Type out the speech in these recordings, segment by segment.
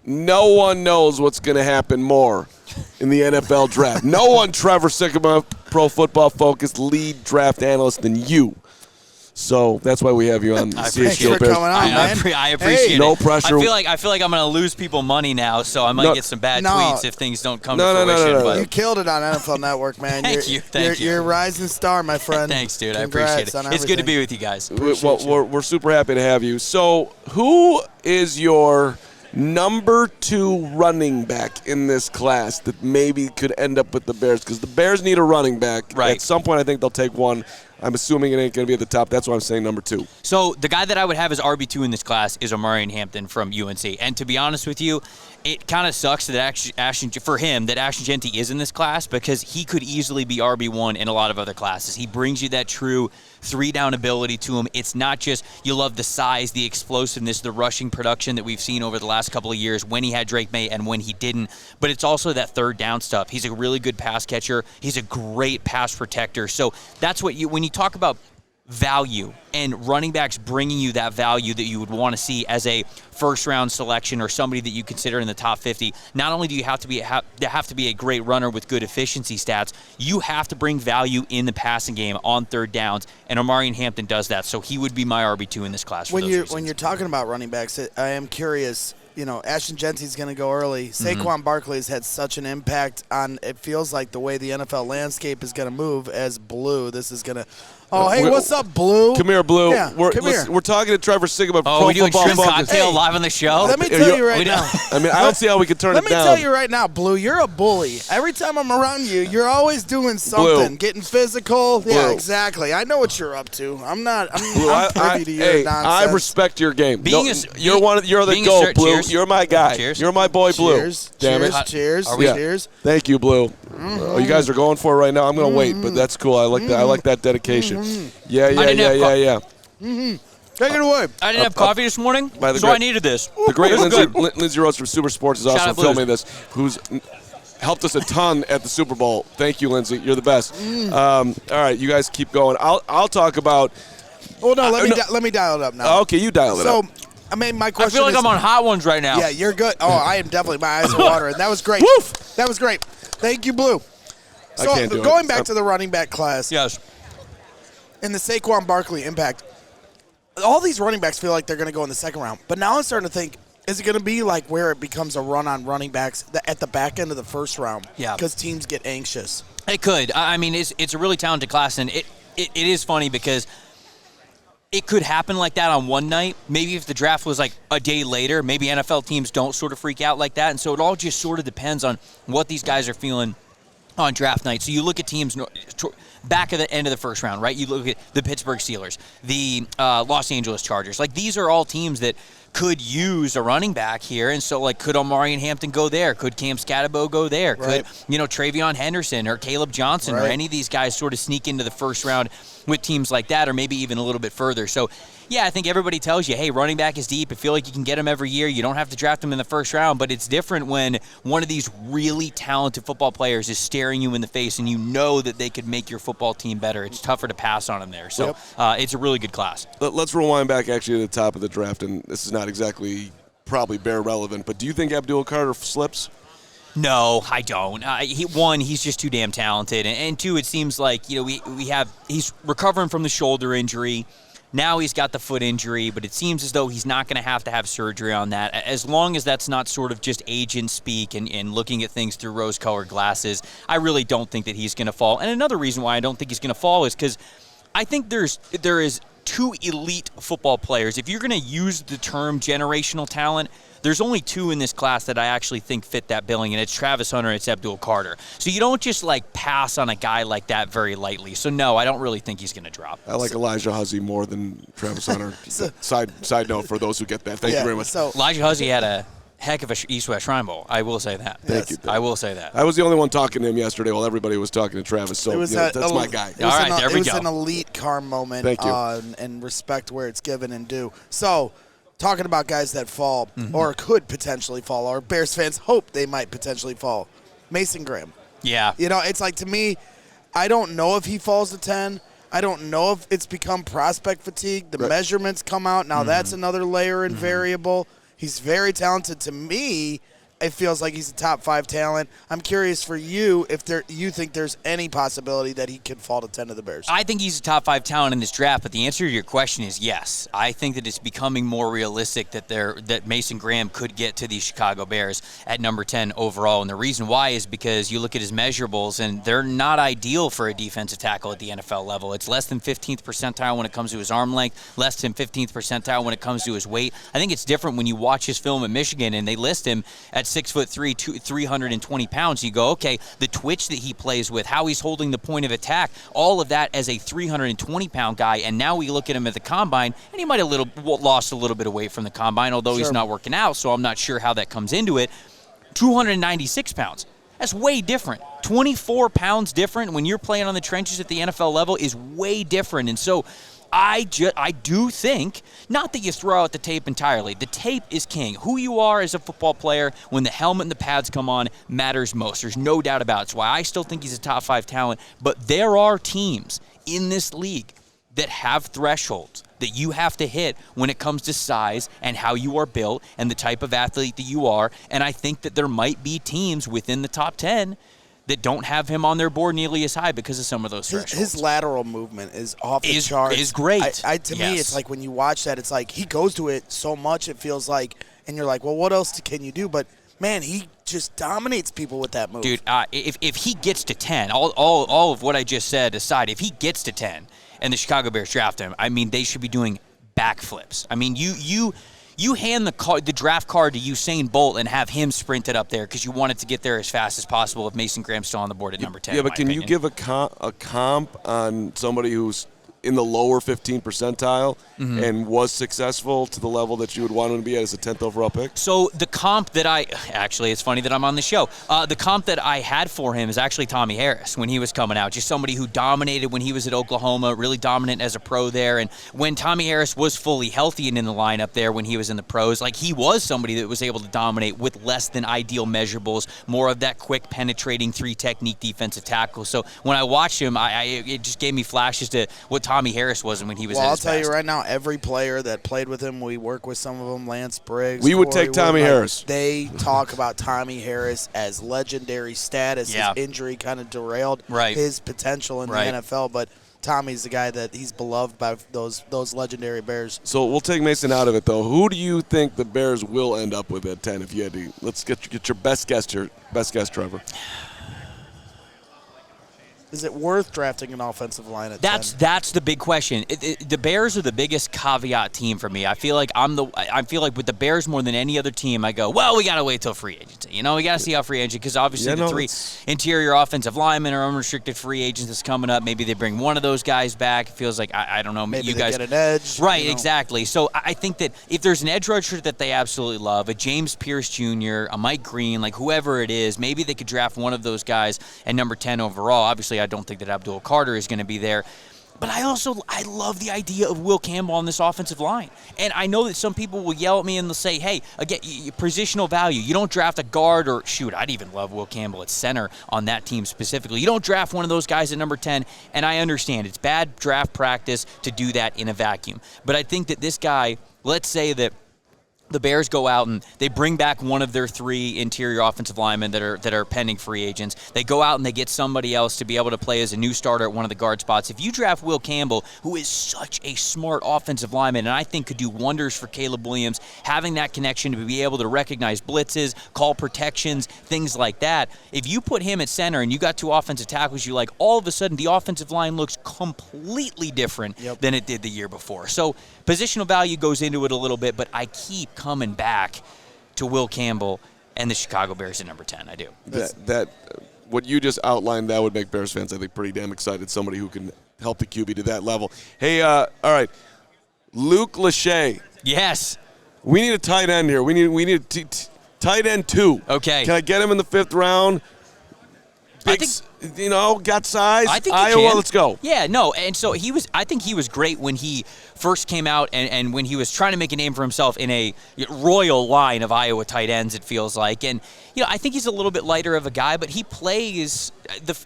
no one knows what's going to happen more in the NFL draft. No one, Trevor Sikkema, Pro Football Focus lead draft analyst than you. So that's why we have you on the CHGO Bears. I appreciate it. No pressure. I feel like I'm going to lose people money now, so I might get some bad tweets if things don't come to fruition. No. You killed it on NFL Network, man. Thank you. You're a rising star, my friend. Thanks, dude. Congrats, I appreciate it. It's good to be with you guys. We're super happy to have you. So who is your number 2 running back in this class that maybe could end up with the Bears? Because the Bears need a running back. Right. At some point, I think they'll take one. I'm assuming it ain't going to be at the top. That's why I'm saying number 2. So the guy that I would have as RB2 in this class is Omarion Hampton from UNC. And to be honest with you, it kind of sucks that for him that Ashton Jeanty is in this class because he could easily be RB1 in a lot of other classes. He brings you that true 3-down ability to him. It's not just you love the size, the explosiveness, the rushing production that we've seen over the last couple of years when he had Drake May and when he didn't, but it's also that 3rd-down stuff. He's a really good pass catcher. He's a great pass protector. So that's what when you talk about value and running backs bringing you that value that you would want to see as a first-round selection or somebody that you consider in the top 50, not only do you have to be a great runner with good efficiency stats, you have to bring value in the passing game on 3rd downs, and Omarion Hampton does that, so he would be my RB2 in this class. When you're talking about running backs, I am curious. Ashton Jeanty's going to go early. Saquon Barkley has had such an impact on, it feels like, the way the NFL landscape is going to move as Blue. This is going to – oh, hey, what's up, Blue? Come here, Blue. Yeah, We're talking to Trevor Sikkema. Oh, we're doing shrimp cocktail live on the show? Let me tell you right now. I mean, I don't see how we can turn it down. Let me tell you right now, Blue, you're a bully. Every time I'm around you, you're always doing something, Blue. Getting physical. Blue. Yeah, exactly. I know what you're up to. I'm privy to your nonsense. I respect your game. You're the being GOAT, Blue. Cheers. You're my guy. Cheers. You're my boy, Blue. Cheers. Damn it. Cheers. Cheers. Thank you, Blue. Oh, you guys are going for it right now. I'm going to wait, but that's cool. I like that. I like that dedication. Yeah. Take it away. I didn't have coffee this morning, so I needed this. The great Lindsay Rhodes from Super Sports is also filming this, who's helped us a ton at the Super Bowl. Thank you, Lindsay. You're the best. All right, you guys keep going. I'll talk about. Oh no, let me dial it up now. Okay, you dial it up. I mean, my question. I feel like I'm on Hot Ones right now. Yeah, you're good. Oh, I am definitely. My eyes are watering. That was great. Woof! That was great. Thank you, Blue. So going back to the running back class. Yes. And the Saquon Barkley impact. All these running backs feel like they're going to go in the 2nd round. But now I'm starting to think, is it going to be like where it becomes a run on running backs at the back end of the 1st round? Yeah. Because teams get anxious. It could. I mean, it's a really talented class, and it is funny because it could happen like that on one night. Maybe if the draft was like a day later, maybe NFL teams don't sort of freak out like that. And so it all just sort of depends on what these guys are feeling on draft night. So you look at teams back at the end of the 1st round, right? You look at the Pittsburgh Steelers, the Los Angeles Chargers. Like, these are all teams that could use a running back here. And so, like, could Omarion Hampton go there? Could Cam Skattebo go there? Right. Could, Travion Henderson or Caleb Johnson or any of these guys sort of sneak into the 1st round with teams like that, or maybe even a little bit further. So, yeah, I think everybody tells you, hey, running back is deep. I feel like you can get him every year. You don't have to draft him in the 1st round, but it's different when one of these really talented football players is staring you in the face and you know that they could make your football team better. It's tougher to pass on them there. So it's a really good class. Let's rewind back actually to the top of the draft, and this is not exactly probably Bear relevant, but do you think Abdul Carter slips? No, I don't. He's just too damn talented, and 2, it seems like he's recovering from the shoulder injury. Now he's got the foot injury, but it seems as though he's not going to have surgery on that. As long as that's not sort of just agent speak and looking at things through rose-colored glasses, I really don't think that he's going to fall. And another reason why I don't think he's going to fall is because I think there is 2 elite football players. If you're going to use the term generational talent, there's only 2 in this class that I actually think fit that billing, and it's Travis Hunter and it's Abdul Carter. So you don't just, pass on a guy like that very lightly. So, no, I don't really think he's going to drop. I like Elijah Huzzie more than Travis Hunter. Side note for those who get that. Thank you very much. So Elijah Huzzie had a heck of a East-West Shrine Bowl. I will say that. Thank you. I will say that. I was the only one talking to him yesterday while everybody was talking to Travis, so that's my guy. All right, there we go. It was an elite car moment. Thank you. And respect where it's given and due. So, talking about guys that fall or could potentially fall, or Bears fans hope they might potentially fall. Mason Graham. Yeah. It's like, to me, I don't know if he falls to 10. I don't know if it's become prospect fatigue. The measurements come out. Now that's another layer and variable. He's very talented. To me, it feels like he's a top 5 talent. I'm curious for you if you think there's any possibility that he could fall to 10 of the Bears. I think he's a top 5 talent in this draft, but the answer to your question is yes. I think that it's becoming more realistic that Mason Graham could get to the Chicago Bears at number 10 overall. And the reason why is because you look at his measurables, and they're not ideal for a defensive tackle at the NFL level. It's less than 15th percentile when it comes to his arm length, less than 15th percentile when it comes to his weight. I think it's different when you watch his film at Michigan, and they list him at 6'3", 320 pounds. You go, okay, the twitch that he plays with, how he's holding the point of attack, all of that as a 320-pound guy. And now we look at him at the combine, and he might have lost a little bit of weight from the combine, although he's not working out, so I'm not sure how that comes into it. 296 pounds. That's way different. 24 pounds different when you're playing on the trenches at the NFL level is way different. And so I do think, not that you throw out the tape entirely. The tape is king. Who you are as a football player when the helmet and the pads come on matters most. There's no doubt about it. It's why I still think he's a top 5 talent. But there are teams in this league that have thresholds that you have to hit when it comes to size and how you are built and the type of athlete that you are. And I think that there might be teams within the top 10 that don't have him on their board nearly as high because of some of those thresholds. His lateral movement is off the charts. Is great. To me, it's like when you watch that, it's like he goes to it so much, it feels like, and you're like, well, what else can you do? But, man, he just dominates people with that move. Dude, if he gets to 10, all of what I just said aside, if he gets to 10 and the Chicago Bears draft him, I mean, they should be doing backflips. I mean, you hand the draft card to Usain Bolt and have him sprint it up there because you want it to get there as fast as possible if Mason Graham's still on the board at number 10. Yeah, but can you give a comp on somebody who's in the lower 15 percentile and was successful to the level that you would want him to be at as a 10th overall pick? So the comp that actually, it's funny that I'm on the show. The comp that I had for him is actually Tommy Harris when he was coming out. Just somebody who dominated when he was at Oklahoma, really dominant as a pro there. And when Tommy Harris was fully healthy and in the lineup there when he was in the pros, like he was somebody that was able to dominate with less than ideal measurables, more of that quick penetrating 3-technique defensive tackle. So when I watched him, it just gave me flashes to what Tommy Harris was when he was at his best. Well, I'll tell you right now, every player that played with him, we work with some of them, Lance Briggs. We would take Tommy Harris. They talk about Tommy Harris as legendary status. Yeah. His injury kind of derailed his potential in the NFL, but Tommy's the guy that he's beloved by those legendary Bears. So we'll take Mason out of it, though. Who do you think the Bears will end up with at 10 if you had to? Let's get your best guess, Trevor. Is it worth drafting an offensive line at 10? That's the big question. The Bears are the biggest caveat team for me. I feel like with the Bears more than any other team, I go, well, we got to wait till free agency. We got to see how free agency, because obviously the 3 interior offensive linemen are unrestricted free agents that's coming up. Maybe they bring one of those guys back. It feels like, I don't know. Maybe you they guys get an edge. Right, exactly. So I think that if there's an edge rusher that they absolutely love, a James Pierce Jr., a Mike Green, like whoever it is, maybe they could draft one of those guys at number 10 overall. Obviously, I don't think that Abdul Carter is going to be there. But I love the idea of Will Campbell on this offensive line. And I know that some people will yell at me and they'll say, hey, again, positional value. You don't draft a guard or, I'd even love Will Campbell at center on that team specifically. You don't draft one of those guys at number 10, and I understand it's bad draft practice to do that in a vacuum. But I think that this guy, let's say that the Bears go out and they bring back one of their 3 interior offensive linemen that are pending free agents. They go out and they get somebody else to be able to play as a new starter at one of the guard spots. If you draft Will Campbell, who is such a smart offensive lineman and I think could do wonders for Caleb Williams, having that connection to be able to recognize blitzes, call protections, things like that, if you put him at center and you got 2 offensive tackles, you like, all of a sudden the offensive line looks completely different than it did the year before. So positional value goes into it a little bit, but I keep coming back to Will Campbell and the Chicago Bears at number 10. I do. That what you just outlined, that would make Bears fans, I think, pretty damn excited. Somebody who can help the QB to that level. Hey, all right, Luke Lachey. Yes. We need a tight end here. We need tight end 2. Okay. Can I get him in the 5th round? got size. I think Iowa, let's go. Yeah, no, and so I think he was great when he first came out and when he was trying to make a name for himself in a royal line of Iowa tight ends, it feels like. And, I think he's a little bit lighter of a guy, but he plays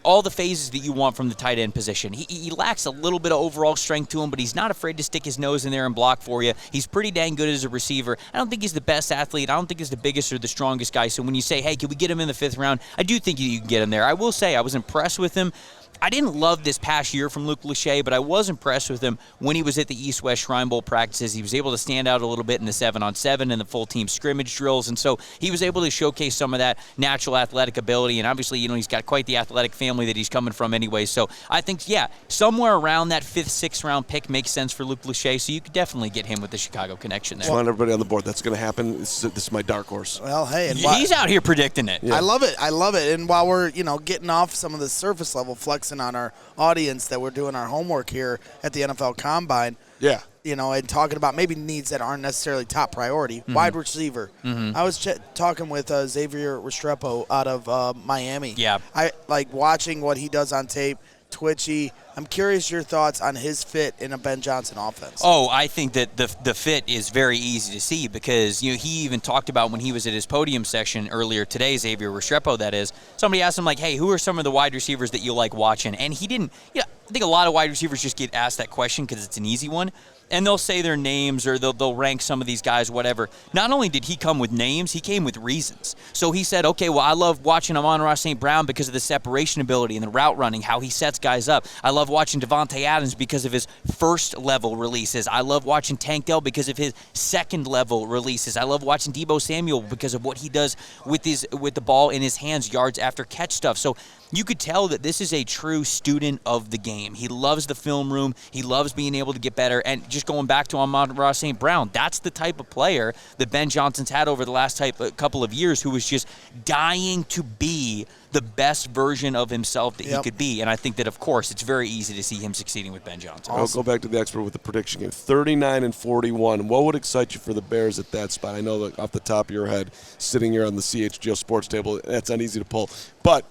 all the phases that you want from the tight end position. He lacks a little bit of overall strength to him, but he's not afraid to stick his nose in there and block for you. He's pretty dang good as a receiver. I don't think he's the best athlete. I don't think he's the biggest or the strongest guy. So when you say, hey, can we get him in the 5th round, I do think you can get him there. I will say I was impressed with him. I didn't love this past year from Luke Lachey, but I was impressed with him when he was at the East-West Shrine Bowl practices. He was able to stand out a little bit in the 7-on-7 and the full-team scrimmage drills, and so he was able to showcase some of that natural athletic ability, and obviously, he's got quite the athletic family that he's coming from anyway, so I think, somewhere around that 5th, 6th round pick makes sense for Luke Lachey, so you could definitely get him with the Chicago connection there. Just want everybody on the board. That's going to happen. This is my dark horse. Well, hey. And he's out here predicting it. Yeah. I love it, and while we're, getting off some of the surface level, flexing on our audience that we're doing our homework here at the NFL Combine. Yeah. And talking about maybe needs that aren't necessarily top priority. Mm-hmm. Wide receiver. Mm-hmm. I was talking with Xavier Restrepo out of Miami. Yeah. I like watching what he does on tape. Twitchy. I'm curious your thoughts on his fit in a Ben Johnson offense. Oh, I think that the fit is very easy to see because he even talked about when he was at his podium section earlier today, Xavier Restrepo, that is. Somebody asked him, like, hey, who are some of the wide receivers that you like watching? And he didn't I think a lot of wide receivers just get asked that question because it's an easy one. And they'll say their names or they'll rank some of these guys, whatever. Not only did he come with names, he came with reasons. So he said, okay, well, I love watching Amon-Ra St. Brown because of the separation ability and the route running, how he sets guys up. I love watching Devontae Adams because of his first-level releases. I love watching Tank Dell because of his second-level releases. I love watching Deebo Samuel because of what he does with the ball in his hands, yards after catch stuff. So you could tell that this is a true student of the game. He loves the film room. He loves being able to get better. And just going back to Amon-Ra St. Brown, that's the type of player that Ben Johnson's had over the last couple of years who was just dying to be the best version of himself that he could be. And I think that, of course, it's very easy to see him succeeding with Ben Johnson. I'll go back to the expert with the prediction game. 39-41. What would excite you for the Bears at that spot? I know that off the top of your head, sitting here on the CHGO sports table, that's not easy to pull. But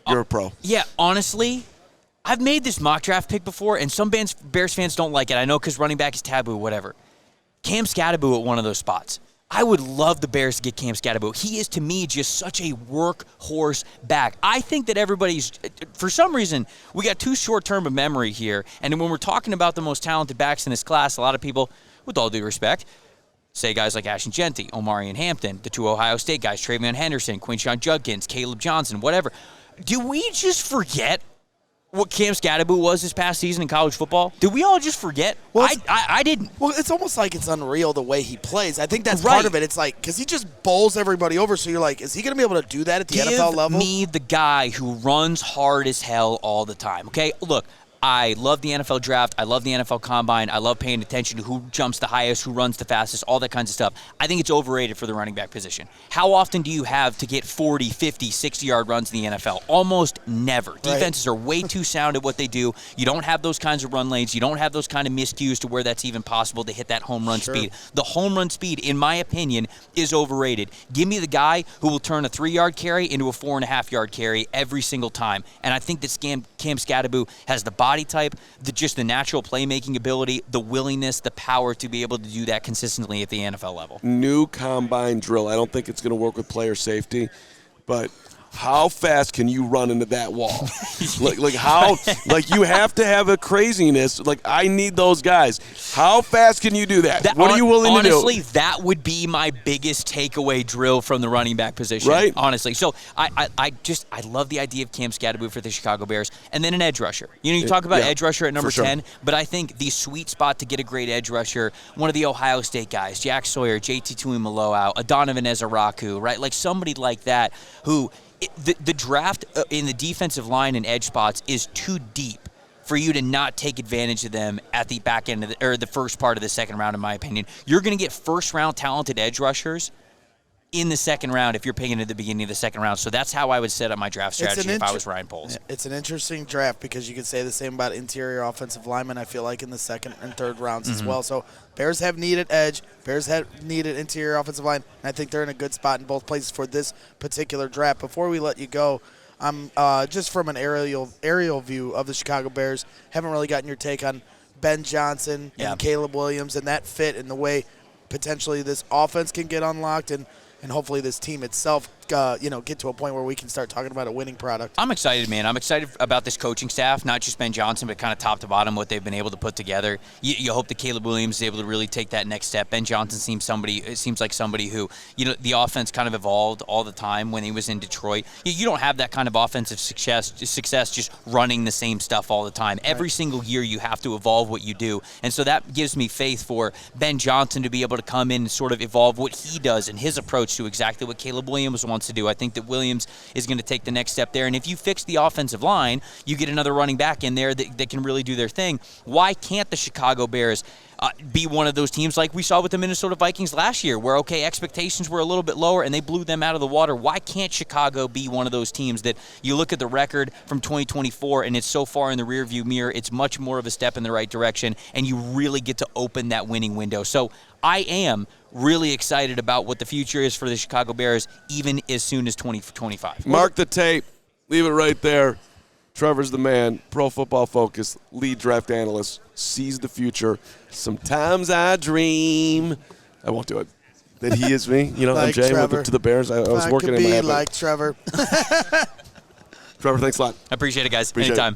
you're a pro. Yeah, honestly, I've made this mock draft pick before, and some Bears fans don't like it. I know because running back is taboo, whatever. Cam Skattebo at one of those spots. I would love the Bears to get Cam Skattebo. He is, to me, just such a workhorse back. I think that everybody's, for some reason, we got too short-term of memory here. And when we're talking about the most talented backs in this class, a lot of people, with all due respect, say guys like Ashton Jeanty, Omarion Hampton, the 2 Ohio State guys, Travion Henderson, Quinshon Judkins, Caleb Johnson, whatever. Do we just forget what Cam Skattebo was this past season in college football? Did we all just forget? Well, I didn't. Well, it's almost like it's unreal the way he plays. I think that's part of it. It's like, because he just bowls everybody over, so you're like, is he going to be able to do that at the NFL level? Give me the guy who runs hard as hell all the time, okay? Look, I love the NFL draft. I love the NFL Combine. I love paying attention to who jumps the highest, who runs the fastest, all that kinds of stuff. I think it's overrated for the running back position. How often do you have to get 40, 50, 60-yard runs in the NFL? Almost never. Right. Defenses are way too sound at what they do. You don't have those kinds of run lanes. You don't have those kind of miscues to where that's even possible to hit that home run speed. The home run speed, in my opinion, is overrated. Give me the guy who will turn a 3-yard carry into a 4.5-yard carry every single time. And I think that Cam Skattebo has the body type, just the natural playmaking ability, the willingness, the power to be able to do that consistently at the NFL level. New combine drill. I don't think it's going to work with player safety, but how fast can you run into that wall? like you have to have a craziness. Like, I need those guys. How fast can you do that? What are you willing to do? Honestly, that would be my biggest takeaway drill from the running back position. Right. Honestly. So I love the idea of Cam Skattebo for the Chicago Bears. And then an edge rusher. You talk about edge rusher at number 10, but I think the sweet spot to get a great edge rusher, one of the Ohio State guys, Jack Sawyer, JT Tuimoloau, Donovan Ezaraku, right? Like somebody like that who – the draft in the defensive line and edge spots is too deep for you to not take advantage of them at the back end of the first part of the second round, in my opinion. You're going to get first-round talented edge rushers in the second round if you're picking at the beginning of the second round. So that's how I would set up my draft strategy if I was Ryan Poles. It's an interesting draft because you could say the same about interior offensive linemen, I feel like, in the second and third rounds as well. So Bears have needed edge. Bears have needed interior offensive line. And I think they're in a good spot in both places for this particular draft. Before we let you go, I'm just from an aerial view of the Chicago Bears, haven't really gotten your take on Ben Johnson and Caleb Williams and that fit and the way potentially this offense can get unlocked and hopefully this team itself, get to a point where we can start talking about a winning product. I'm excited, man. I'm excited about this coaching staff, not just Ben Johnson, but kind of top to bottom what they've been able to put together. You hope that Caleb Williams is able to really take that next step. Ben Johnson seems like somebody who, the offense kind of evolved all the time when he was in Detroit. You don't have that kind of offensive success just running the same stuff all the time. Right. Every single year you have to evolve what you do. And so that gives me faith for Ben Johnson to be able to come in and sort of evolve what he does and his approach to exactly what Caleb Williams wants to do. I think that Williams is going to take the next step there. And if you fix the offensive line, you get another running back in there that can really do their thing. Why can't the Chicago Bears be one of those teams like we saw with the Minnesota Vikings last year where, expectations were a little bit lower and they blew them out of the water? Why can't Chicago be one of those teams that you look at the record from 2024 and it's so far in the rearview mirror, it's much more of a step in the right direction, and you really get to open that winning window? So I am really excited about what the future is for the Chicago Bears, even as soon as 2025. Mark the tape. Leave it right there. Trevor's the man. Pro Football Focus, lead draft analyst, sees the future. Sometimes I dream. I won't do it. That he is me. Like MJ went to the Bears. I was working in my head. Like Trevor. Trevor, thanks a lot. I appreciate it, guys. Appreciate Anytime.